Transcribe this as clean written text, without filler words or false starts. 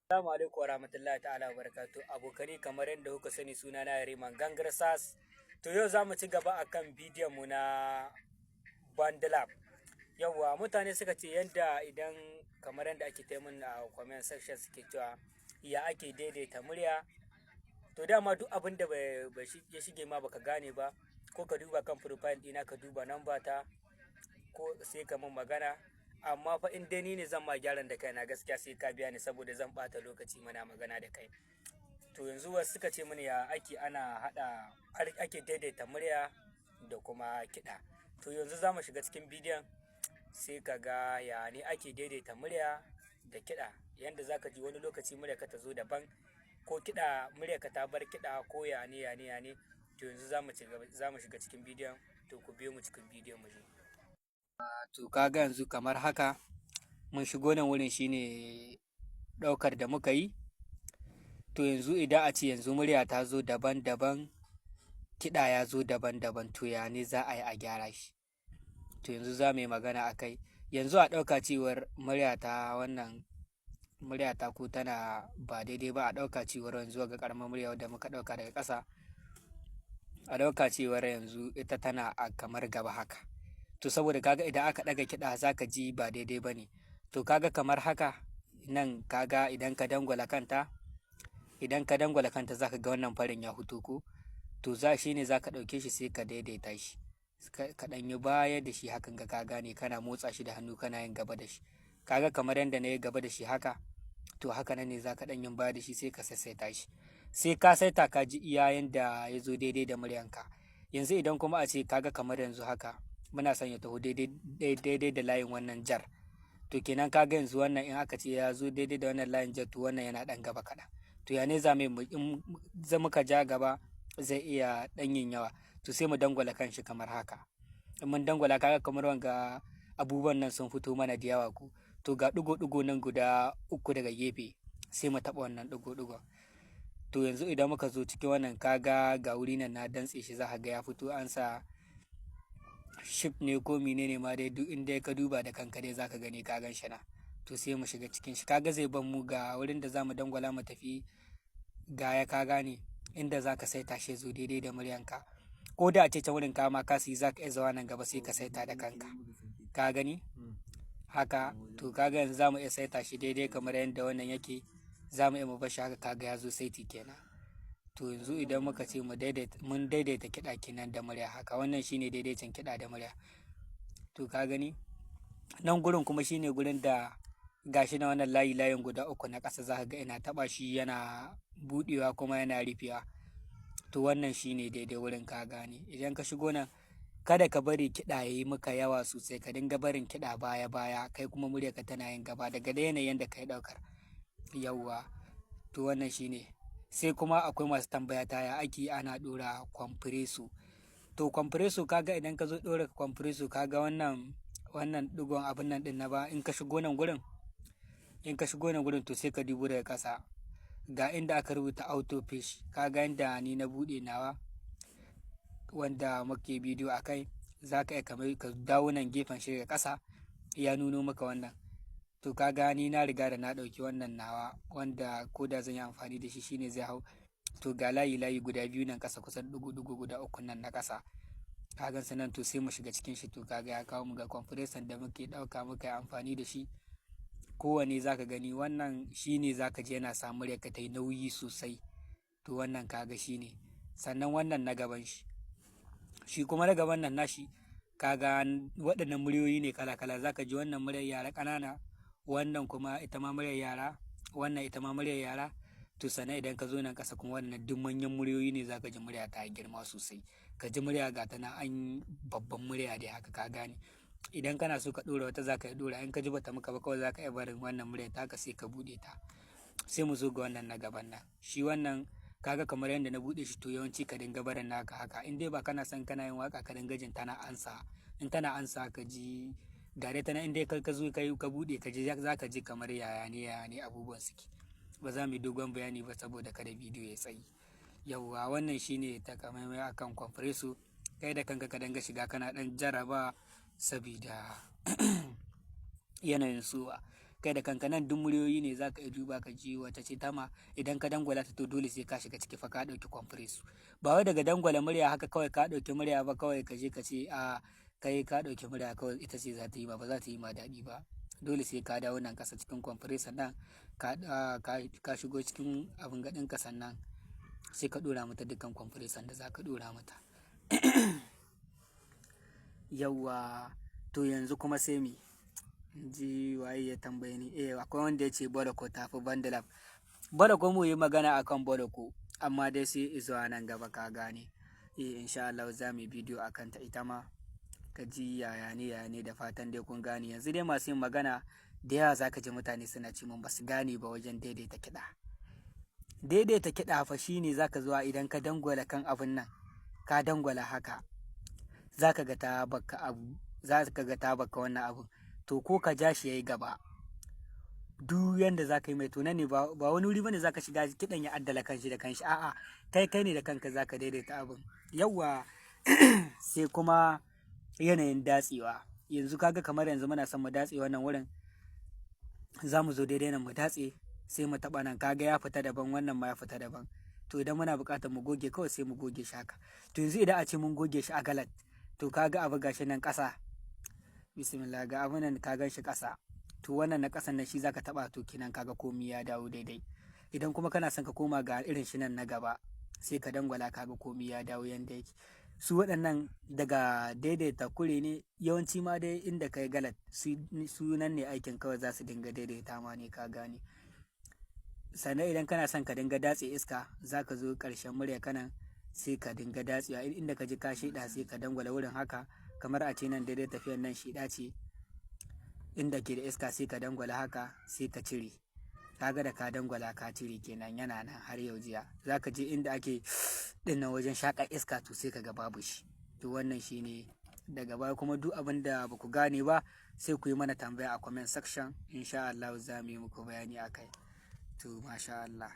Assalamu alaikum warahmatullahi ta'ala barakatu abokani kamar yadda kuka sani suna na Yariman Gangar Sas. To yau za mu ci gaba akan bidiyon mu na Bandlab. Yawwa mutane suka ce yadda idan kamar yadda ake taimun a comment section suke cewa ya ake daidaita murya. To dama duk abin da ya shige ma baka gane ba ko ka duba kan profile ɗina ka duba namba ta ko sai ka mun magana. Amma fa in dai ni ne zan ma gyaran da kaina gaskiya sai ka biya ni saboda zan ɓata lokaci muna magana da kai. To yanzu wasu suka ce mini ya ake ana haɗa ake daidaita murya da kuma kiɗa. To yanzu za mu shiga cikin bidiyon sai ka ga ya ne ake daidaita murya da kiɗa. Yanda za ka ji wani lokaci murya ka ta zo daban ko kiɗa murya ka ta bar kiɗa ko ya ne. To yanzu za mu shiga cikin bidiyon, to ku biyo mu cikin bidiyon mu je. To kaga yanzu kamar haka mun shigo nan wurin shine ɗaukar da muka yi. To yanzu idan a ce yanzu murya ta zo daban-daban, kiɗa ya zo daban-daban, to ya ne za a yi a gyara shi. To yanzu za mu yi magana a kai. Yanzu a ɗauka cewar murya ta ko tana ba daidai ba, a ɗauka cewar yanzu ga ƙaramar murya wadda muka ɗauka daga ƙasa, a ɗauka cewar yanzu ita tana a kamar gaba haka. To saboda kaga idan aka ɗaga kiɗa za ka ji ba daidai ba ne. To kaga kamar haka nan kaga idan ka dangwala kanta za ka ga wannan farin ya fito ko. To shi ne za ka ɗauke shi sai ka daidaita shi, ka ɗan yi baya da shi hakan ka gane kana motsa shi da hannu kana yin gaba da shi. Kaga kamar yadda na yi gaba da shi haka, to haka nan ne za ka ɗan yin baya da shi sai ka sassaita shi. Sai ka saita ka ji iya yanda ya zo daidai da muryanka. Yanzu idan kuma a ce kaga kamar yanzu haka muna son ya taho daidai da layin wannan jar. To kenan kaga yanzu wannan in aka ce ya zo daidai da wannan layin jar, to wannan yana ɗan gaba kaɗan. To ya ne za mu in muka ja gaba zai iya ɗan yin yawa. To sai mu dangwala kan shi kamar haka. In mun dangwala kaga kamar wanga abubuwan nan sun fito mana da yawa ko. To ga ɗigo-ɗigo nan guda 3 daga gefe, sai mu taɓa wannan ɗigo-ɗigon. To yanzu idan muka zo cikin wannan kaga ga wuri nan na dantse shi, za ka ga ya fito an sa shift ne ko menene ma dai, duk inda ka duba da kanka dai za ka gani ka gan shi na. To sai mu shiga cikin shi, kaga zai ban mu ga wurin da za mu dangwala mu tafi gaya, ka gane inda za ka saita shi zo daidai da muryanka. Ko da a ce can wurin kama ka yi za ka iya zawa nan gaba sai ka saita da kanka, ka gani haka. To kaga yanzu za mu iya saita shi daidai kamar yadda wannan yake, za mu iya mu bar shi haka, kaga ya zo saiti kenan. To yanzu idan muka ce mun daidaita kiɗa kenan da murya haka, wannan shine daidaitin kiɗa da murya. To ka gani nan gurin kuma shine gurin da gashi na wannan layin guda 3 na ƙasa, za ka ga ina taɓa shi yana buɗewa kuma yana rufewa. To wannan shine daidai wurin, ka gane. Idan ka shigo nan kada ka bari kiɗa ya yi maka yawa sosai, ka dinga barin kiɗa baya kai kuma muryarka tana yin gaba daga da yanayin da ka yi ɗaukar. Yawwa to wannan shine. Sai kuma akwai masu tambaya ta ya ake ana ɗora kwamfureso. To kwamfureso kaga idan ka zo ɗora kwamfureso, kaga wannan ɗigon abin nan ɗin na ba, in ka shigo nan gurin to sai ka dubo daga ƙasa ga inda aka rubuta auto fish, kaga inda ni na buɗe nawa wanda muke bidiyo a kai, za ka iya kamar ka dawo nan gefen shi daga ƙasa ya nuno maka wannan. To kaga ni na riga da na ɗauki wannan nawa wanda ko da zan yi amfani da shi shine zai hau. To ga layi guda 2 nan ƙasa, kusan ɗigo-ɗigo guda 3 nan na ƙasa, kagan su nan. To sai mu shiga cikin shi. To kaga ya kawo mu ga compression da muke ɗauka muka yi amfani da shi. Kowane za ka gani wannan shine za ka je yana sa muryarka ta yi nauyi sosai. To wannan kaga shine. Sannan wannan na gaban shi kuma na gaban nan nashi, kaga waɗannan muryoyi ne kala-kala. Za ka ji wannan muryar yara ƙanana, wannan kuma ita ma muryar yara, wannan ita ma muryar yara. To sannan idan ka zo nan ƙasa kuma wannan duk manyan muryoyi ne, za ka ji murya ta girma sosai. Ka ji murya ga ta na an babban murya dai haka, ka gane. Idan kana so ka ɗora wata za ka yi ɗora, in ka ji bata maka ba kawai za ka iya barin wannan murya ta ka sai ka buɗe ta. Sai mu zo ga wannan na gaban nan. Shi wannan kaga kamar yadda na buɗe shi, to yawanci ka dinga barin naka haka. In dai ba kana son kana yin waka ka dinga jin tana ansa, in tana ansa ka ji gare ta nan, in dai ka zo ka buɗe ka ji za ka ji kamar yaya ne abubuwan suke. Ba za mu yi dogon bayani ba saboda kada bidiyo ya tsayi. Yawwa wannan shine takamaimai akan kwamfureso. Kai da kanka ka dinga shiga kana ɗan jaraba sabida yanayin suwa. kai da kanka nan duk muryoyi ne zaka iya duba ka ji wata ce tama idan ka dangwala ta to dole sai ka shiga ciki fa ka ɗauki compress ba wai daga dangwala murya haka kawai ka ɗauki murya ba kawai ka je ka ce a kai ka ɗauki murya kawai ita ce za ta yi ba za ta yi ma daɗi ba dole sai ka dawo nan ƙasa cikin compressor nan ka shigo cikin abin gaɗin ka sannan sai ka ɗora mata dukkan compressor da za ka ɗora mata yawwa to yanzu kuma sai me ji waye ya tambaye ni akwai wanda ya ce Vodacom tafi Bandlab Vodacom mu yi magana akan Vodacom amma dai sai zuwa nan gaba ka gane insha Allah za mu yi bidiyo akan ta ita ma ka ji yaya ne da fatan dai kun gane yanzu dai masu yin magana da yawa zaka ji mutane suna ce mun basu gane ba wajen daidaita kiɗa fa shine zaka zuwa idan ka dangwala kan abun nan ka dangwala haka zaka ga ta baka wannan abun to ko ka ja shi yayi gaba duk yanda zaka yi mai to ne ba wani wuri bane zaka shiga kiɗan ya addala kanshi da kanshi a'a kai ne da kanka zaka daidaita abun yawa sai kuma yanayin datsewa yanzu kaga kamar yanzu muna son mu datse wannan wurin za mu zo daidai nan mu datse sai mu taɓa nan kaga ya fita daban wannan ma ya fita daban to idan muna buƙatar mu goge kawai sai mu goge shi haka to yanzu idan a ce mun goge shi a galat to kaga abu gashi nan ƙasa bismillah ga abun nan ka gan shi ƙasa to wannan na ƙasan nan shi zaka taɓa to kinan kaga komi ya dawo daidai idan kuma kana son ka koma ga irin shi nan na gaba sai ka dangwala kaga komi ya dawo yanda yake su waɗannan daga daidaita kure ne yawanci ma dai inda kai galat su nan ne aikin kawai za su dinga daidaita ma ne ka gane sannan idan kana son ka dinga datse iska za ka zo ƙarshen murya kanan sai ka dinga datsewa inda ka ji ka shiɗa sai ka dangwala wurin haka kamar a ce nan daidai tafiyar nan shiɗa ce inda ke da iska sai ka dangwala haka sai ka cire kaga da ka dangwala ka cire kenan yana nan har yau jiya zaka je inda ake dinnan wajen shaka iska to sai kaga babu shi to wannan shine daga baya kuma duk abin da baku gane ba sai ku yi mana tambaya a comment section insha Allah za mu yi muku bayani akai to masha Allah